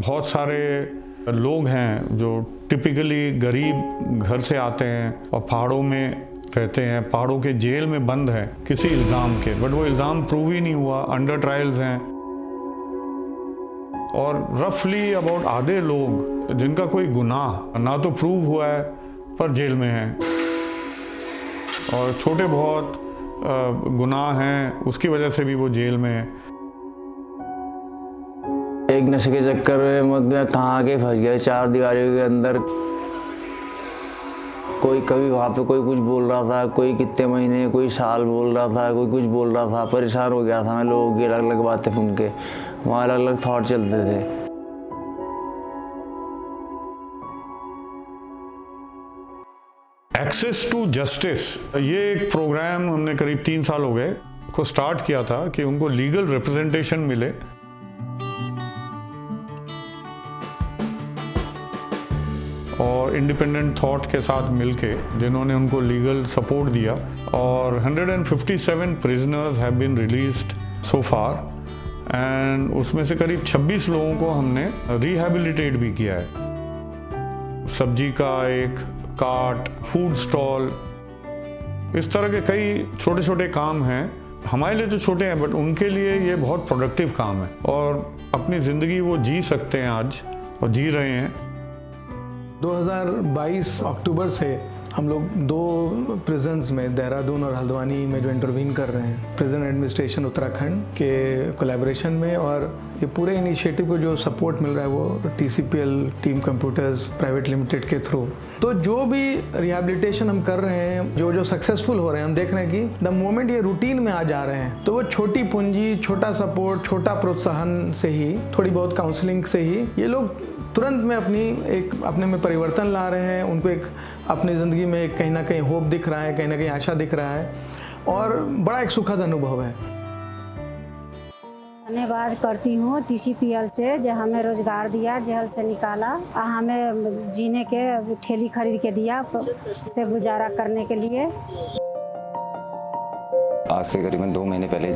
बहुत सारे लोग हैं जो टिपिकली गरीब घर से आते हैं और पहाड़ों में रहते हैं, पहाड़ों के जेल में बंद है किसी इल्ज़ाम के, बट वो इल्ज़ाम प्रूव ही नहीं हुआ, अंडर ट्रायल्स हैं। और रफली अबाउट आधे लोग जिनका कोई गुनाह ना तो प्रूव हुआ है पर जेल में हैं, और छोटे बहुत गुनाह हैं उसकी वजह से भी वो जेल में हैं। एक नशे के चक्कर में मैं कहाँ आके फंस गया, चार दीवारों के अंदर। कोई कभी वहाँ पे कोई कुछ बोल रहा था, कोई कितने महीने, कोई साल बोल रहा था, कोई कुछ बोल रहा था। परेशान हो गया था मैं लोगों की अलग अलग बातें सुन के। वहाँ अलग अलग थॉट चलते थे। एक्सेस टू जस्टिस, ये एक प्रोग्राम हमने करीब 3 साल हो गए को स्टार्ट किया था कि उनको लीगल रिप्रेजेंटेशन मिले। और इंडिपेंडेंट थॉट के साथ मिलके जिन्होंने उनको लीगल सपोर्ट दिया, और 157 prisoners have been released so far, and उसमें से करीब 26 लोगों को हमने रिहैबिलिटेट भी किया है। सब्जी का एक कार्ट, फूड स्टॉल, इस तरह के कई छोटे छोटे काम हैं। हमारे लिए तो छोटे हैं बट उनके लिए ये बहुत प्रोडक्टिव काम है, और अपनी ज़िंदगी वो जी सकते हैं आज, और जी रहे हैं। 2022 अक्टूबर से हम लोग 2 प्रिजन्स में, देहरादून और हल्द्वानी में जो इंटरवीन कर रहे हैं प्रिजन एडमिनिस्ट्रेशन उत्तराखंड के कोलैबोरेशन में। और ये पूरे इनिशिएटिव को जो सपोर्ट मिल रहा है वो TCPL team computers private limited के थ्रू। तो जो भी रिहैबिलिटेशन हम कर रहे हैं, जो जो सक्सेसफुल हो रहे हैं, हम देख रहे हैं कि द मोमेंट ये रूटीन में आ जा रहे हैं तो वो छोटी पूंजी, छोटा सपोर्ट, छोटा प्रोत्साहन से ही, थोड़ी बहुत काउंसलिंग से ही ये लोग तुरंत में अपने में परिवर्तन ला रहे हैं। उनको एक अपनी ज़िंदगी में कहीं ना कहीं होप दिख रहा है, कहीं ना कहीं आशा दिख रहा है, और बड़ा एक सुखद अनुभव है। धन्यवाद करती हूँ TCPL से, जो हमें रोजगार दिया, जेल से निकाला, हमें जीने के ठेली खरीद के दिया से गुजारा करने के लिए। आज से करीबन 2 महीने पहले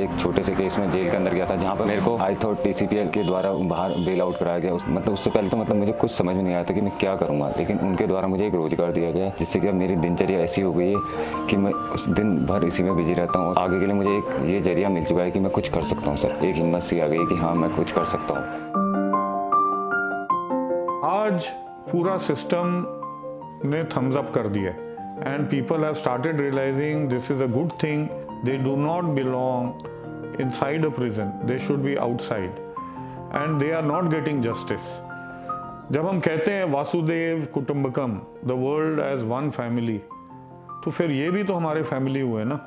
एक छोटे से केस में जेल के अंदर गया था, जहाँ पर मेरे को आई थॉट TCPL के द्वारा बाहर बेल आउट कराया गया। मतलब उससे पहले तो मुझे कुछ समझ में नहीं आया था कि मैं क्या करूँगा, लेकिन उनके द्वारा मुझे एक रोजगार दिया गया, जिससे कि अब मेरी दिनचर्या ऐसी हो गई है कि मैं उस दिन भर इसी में बिजी रहता हूँ। आगे के लिए मुझे एक ये जरिया मिल चुका है कि मैं कुछ कर सकता हूँ सर। एक हिम्मत सी आ गई कि हाँ मैं कुछ कर सकता हूँ। आज पूरा सिस्टम ने थम्स अप कर दिया, and people have started realizing this is a good thing. They do not belong inside a prison, they should be outside, and they are not getting justice. जब हम कहते हैं Vasudev कुटुंबकम, the world as one family, तो फिर ये भी तो हमारे फैमिली हुए ना।